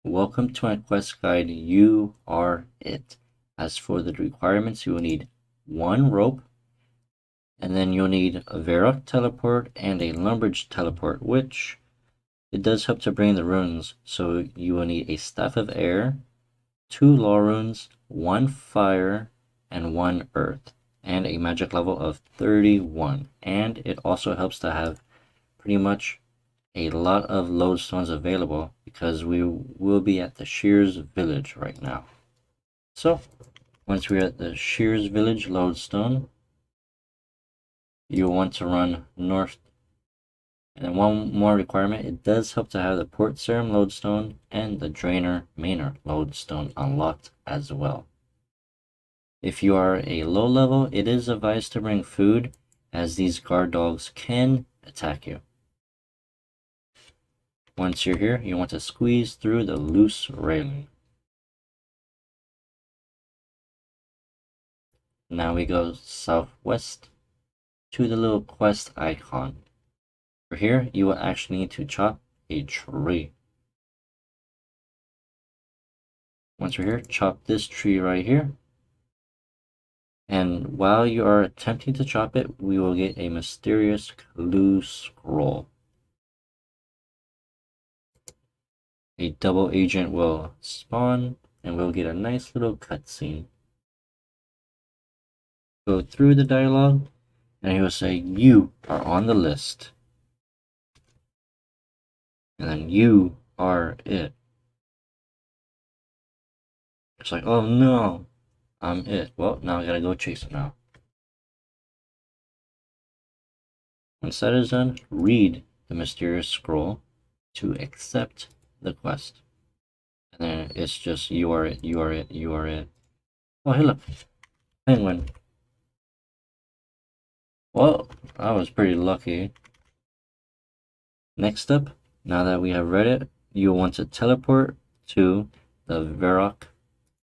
Welcome to my quest guide. You are it. As for the requirements, you will need one rope, and then you'll need a Varrock teleport and a Lumbridge teleport, which it does help to bring the runes. So you will need a Staff of Air, 2 Law runes, 1 Fire, and 1 Earth, and a magic level of 31. And it also helps to have pretty much a lot of lodestones available because we will be at the Shears village right now. So once we're at the Shears village lodestone, you'll want to run north. And then one more requirement, it does help to have the Port Serum lodestone and the Drainer Manor lodestone unlocked as well. If you are a low level, it is advised to bring food as these guard dogs can attack you. Once you're here, you want to squeeze through the loose railing. Now we go southwest to the little quest icon. For here, you will actually need to chop a tree. Once we're here, chop this tree right here. And while you are attempting to chop it, we will get a mysterious clue scroll. A double agent will spawn, and we'll get a nice little cutscene. Go through the dialogue, and he will say, "You are on the list." And then you are it. It's like, oh no, I'm it. Well, now I gotta go chase it now. Once that is done, read the mysterious scroll to accept the quest. And then it's just, you are it, you are it, you are it. Oh, hey look, penguin. Well, I was pretty lucky. Next up, now that we have read it, you'll want to teleport to the Varrock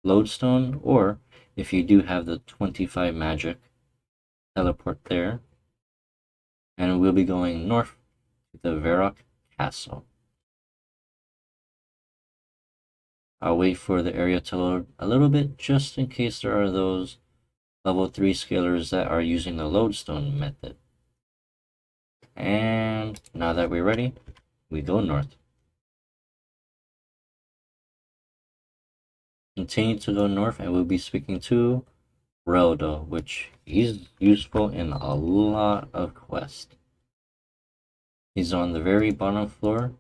lodestone, or if you do have the 25 magic, teleport there. And we'll be going north to the Varrock Castle. I'll wait for the area to load a little bit just in case there are those level 3 scalers that are using the lodestone method. And now that we're ready, we go north. Continue to go north and we'll be speaking to Reldo, which he's useful in a lot of quests. He's on the very bottom floor.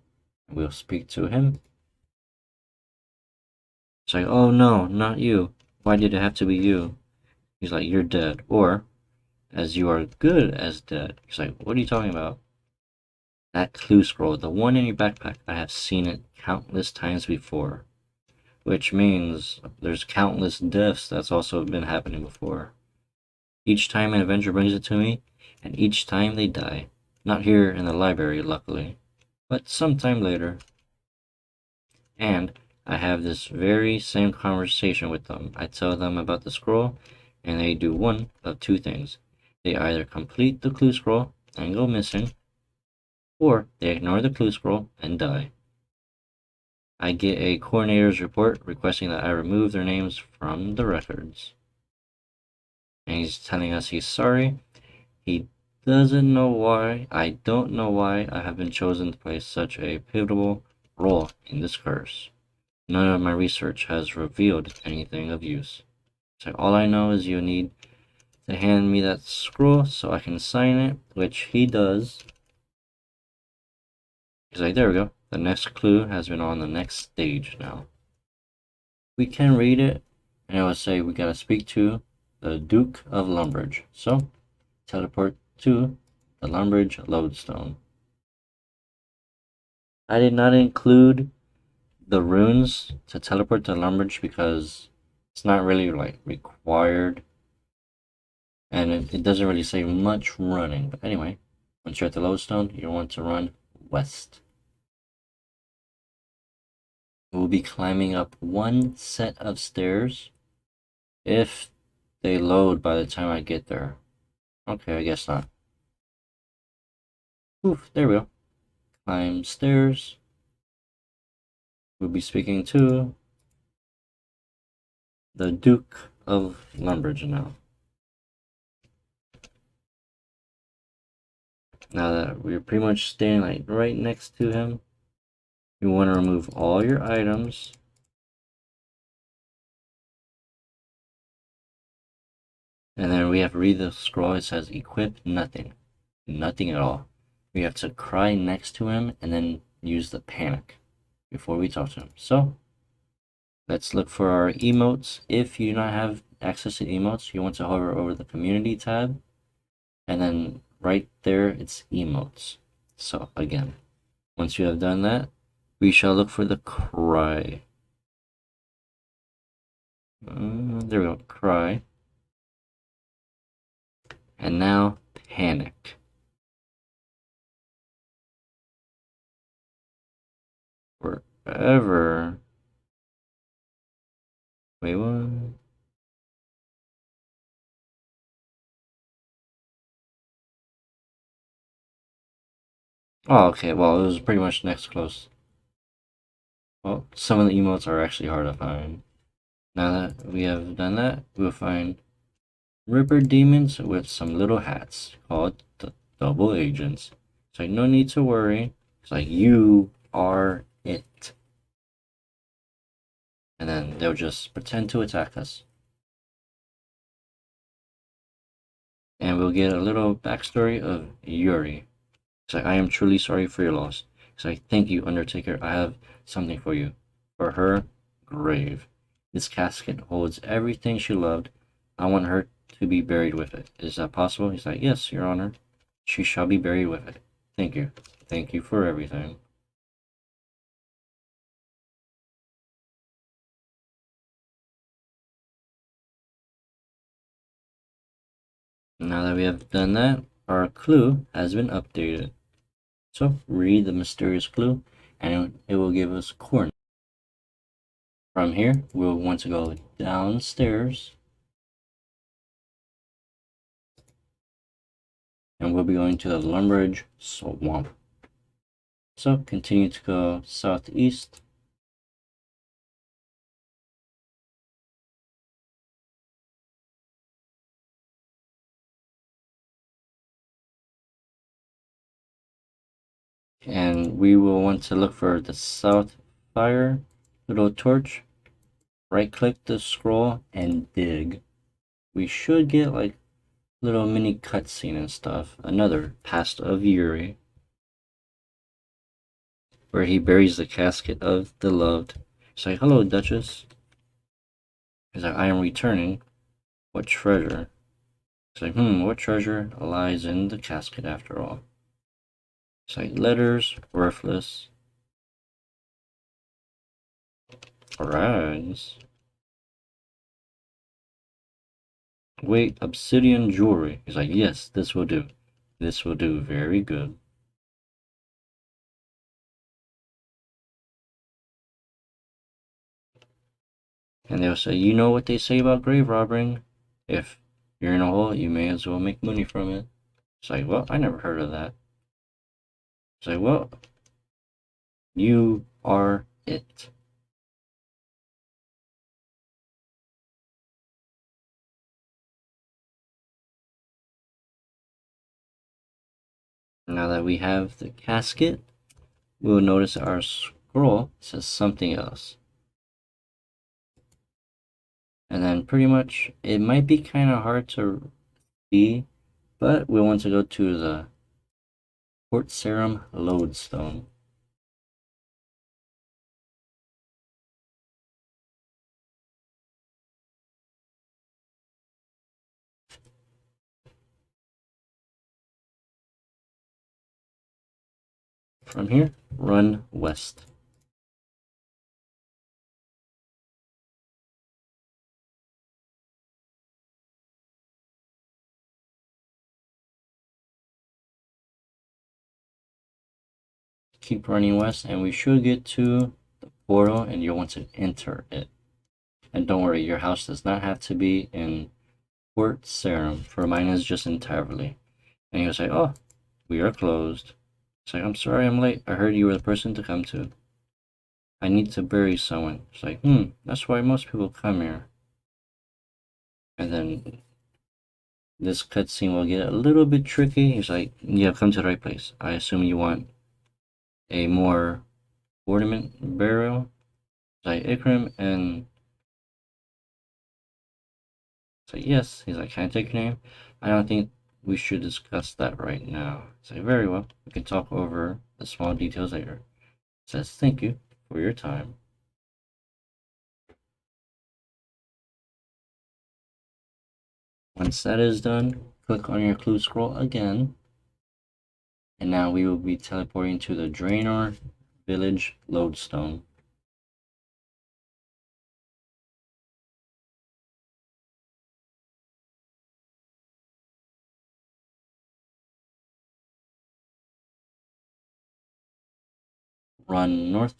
We'll speak to him. It's like, oh no, not you. Why did it have to be you? He's like, you're dead. Or, as you are good as dead. He's like, what are you talking about? That clue scroll, the one in your backpack, I have seen it countless times before. Which means there's countless deaths that's also been happening before. Each time an Avenger brings it to me, and each time they die. Not here in the library, luckily, but sometime later. And I have this very same conversation with them. I tell them about the scroll, and they do one of two things. They either complete the clue scroll and go missing, or they ignore the clue scroll and die. I get a coordinator's report requesting that I remove their names from the records. And he's telling us he's sorry. He doesn't know why. I don't know why I have been chosen to play such a pivotal role in this curse. None of my research has revealed anything of use. So all I know is you need to hand me that scroll so I can sign it, which he does. He's like, there we go. The next clue has been on the next stage now. We can read it, and it will say we gotta speak to the Duke of Lumbridge. So, teleport to the Lumbridge lodestone. I did not include the runes to teleport to Lumbridge because it's not really like required, and it doesn't really say much running. But anyway, once you're at the lodestone, you want to run west. We'll be climbing up one set of stairs if they load by the time I get there. Okay, I guess not. Oof, there we go. Climb stairs. we'll be speaking to the Duke of Lumbridge now. Now that we're pretty much staying like right next to him, you want to remove all your items. And then we have to read the scroll. It says equip nothing. Nothing at all. We have to cry next to him and then use the panic before we talk to him. So let's look for our emotes. If you do not have access to emotes, you want to hover over the community tab, and then right there it's emotes. So again, once you have done that, we shall look for the cry. There we go, cry. And now panic. Wherever. Wait, what? Oh, okay, well, it was pretty much next close. Well, some of the emotes are actually hard to find. Now that we have done that, we'll find Ripper demons with some little hats called the double agents. It's like, no need to worry. It's like, you are it. And then they'll just pretend to attack us. And we'll get a little backstory of Yuri. It's like, I am truly sorry for your loss. It's like, thank you, Undertaker. I have something for you. For her grave. This casket holds everything she loved. I want her to be buried with it. Is that possible? He's like, yes, Your Honor. She shall be buried with it. Thank you. Thank you for everything. Now that we have done that, our clue has been updated. So read the mysterious clue and it will give us coordinates. From here, we'll want to go downstairs and we'll be going to the Lumbridge Swamp. So continue to go southeast. And we will want to look for the south fire little torch. Right click the scroll and dig. We should get like little mini cutscene and stuff. Another past of Yuri, where he buries the casket of the loved. It's like, hello, Duchess. He's like, I am returning. What treasure? It's like, what treasure lies in the casket after all? It's like, letters, worthless. Rags. Wait, obsidian jewelry. He's like, yes, this will do. This will do very good. And they'll say, you know what they say about grave robbing? If you're in a hole, you may as well make money from it. It's like, well, I never heard of that. It's like, well, you are it. Now that we have the casket, we'll notice our scroll says something else. And then pretty much, it might be kind of hard to see, but we want to go to the Port Sarum Lodestone. From here, run west. Keep running west, and we should get to the portal, and you'll want to enter it. And don't worry, your house does not have to be in Port Sarum, for mine is just in Taverley. And he'll say, oh, we are closed. It's like, I'm sorry I'm late. I heard you were the person to come to. I need to bury someone. It's like, that's why most people come here. And then this cutscene will get a little bit tricky. He's like, yeah, come to the right place. I assume you want a more ornament burial. It's like Ikram, and it's like, yes. He's like, can I take your name? I don't think we should discuss that right now. It's like, very well. We can talk over the small details later. It says, thank you for your time. Once that is done, click on your clue scroll again. And now we will be teleporting to the Draenor Village Lodestone. Run north.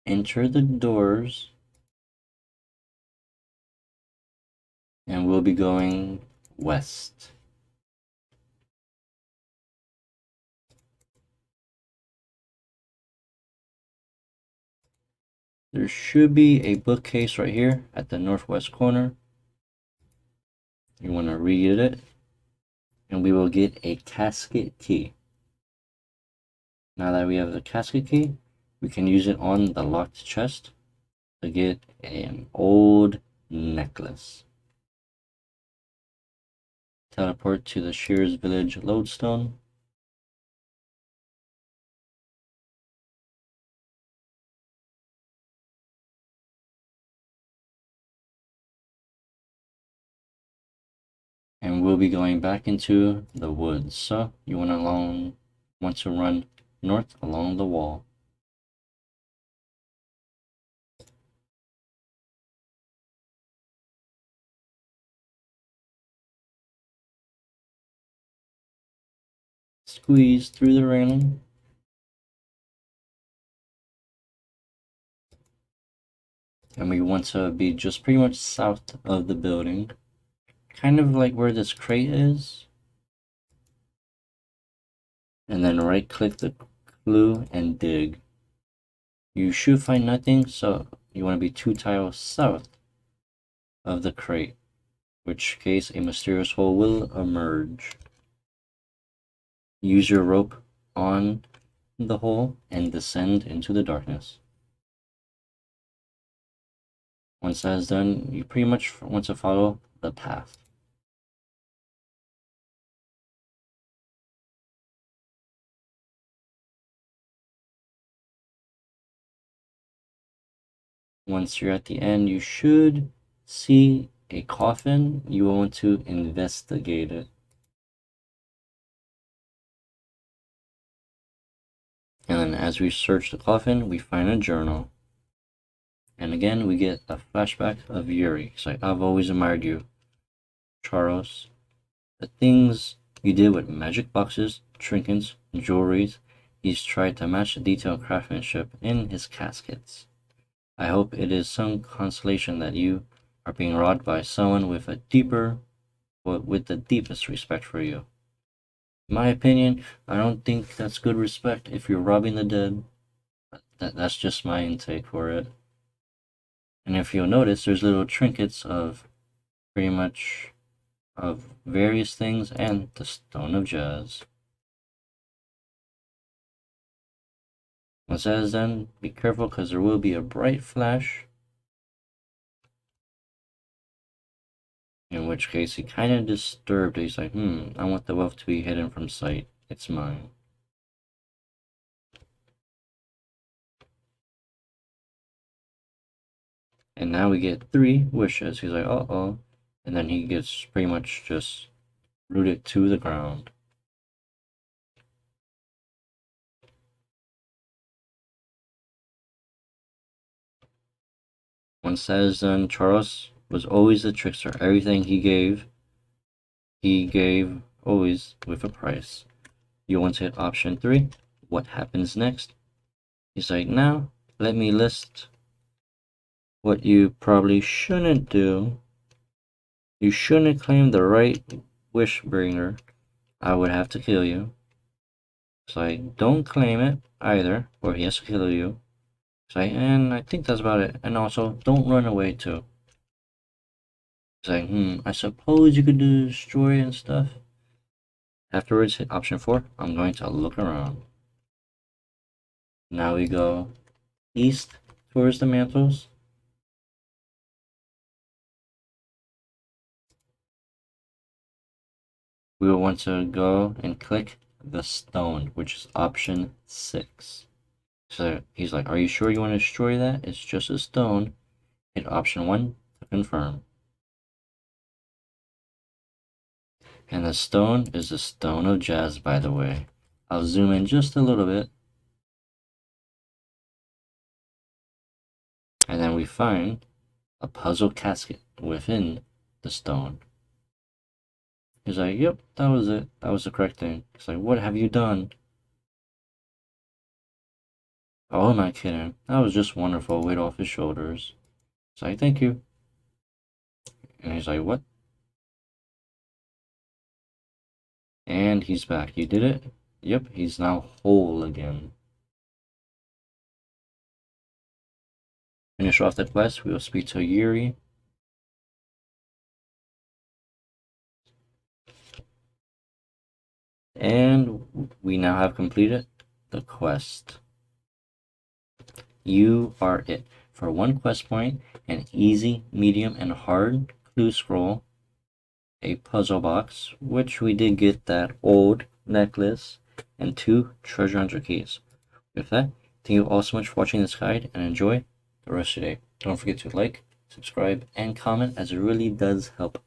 Enter the doors. And we'll be going west. There should be a bookcase right here at the northwest corner. You want to read it, and we will get a casket key. Now that we have the casket key, we can use it on the locked chest to get an old necklace. Teleport to the Shears Village Lodestone. And we'll be going back into the woods. So you want to run north along the wall. Squeeze through the railing. And we want to be just pretty much south of the building. Kind of like where this crate is. And then right click the clue and dig. You should find nothing, so you want to be 2 tiles south of the crate, which case a mysterious hole will emerge. Use your rope on the hole and descend into the darkness. Once that is done, you pretty much want to follow the path. Once you're at the end, you should see a coffin. You will want to investigate it. And then as we search the coffin, we find a journal. And again, we get a flashback of Yuri. It's like, I've always admired you, Charos. The things you did with magic boxes, trinkets, jewelries, he's tried to match the detailed craftsmanship in his caskets. I hope it is some consolation that you are being robbed by someone with the deepest respect for you. In my opinion, I don't think that's good respect if you're robbing the dead. That's just my intake for it. And if you'll notice, there's little trinkets of pretty much of various things and the Stone of Jazz. Once that is done, be careful because there will be a bright flash. In which case, he kind of disturbed. He's like, I want the wealth to be hidden from sight. It's mine. And now we get 3 wishes. He's like, uh-oh. And then he gets pretty much just rooted to the ground. Once that is done, Charles was always the trickster. Everything he gave always with a price. You want to hit option 3. What happens next? He's like, now let me list what you probably shouldn't do, you shouldn't claim the right wish bringer. I would have to kill you. So I don't claim it either, or he has to kill you. And I think that's about it. And also, don't run away too. It's like, I suppose you could destroy and stuff. Afterwards, hit option 4. I'm going to look around. Now we go east towards the mantles. We will want to go and click the stone, which is option 6. So he's like, are you sure you want to destroy that? It's just a stone. Hit option 1 to confirm. And the stone is the stone of jazz, by the way. I'll zoom in just a little bit. And then we find a puzzle casket within the stone. He's like, yep, that was it. That was the correct thing. He's like, what have you done? Oh, am I kidding? That was just wonderful. Weight off his shoulders. He's like, thank you. And he's like, what? And he's back. You did it? Yep, he's now whole again. Finish off the quest. We will speak to Yuri. And we now have completed the quest. You are it. For 1 quest point, an easy, medium, and hard clue scroll, a puzzle box, which we did get that old necklace, and 2 treasure hunter keys. With that, thank you all so much for watching this guide, and enjoy the rest of your day. Don't forget to like, subscribe, and comment, as it really does help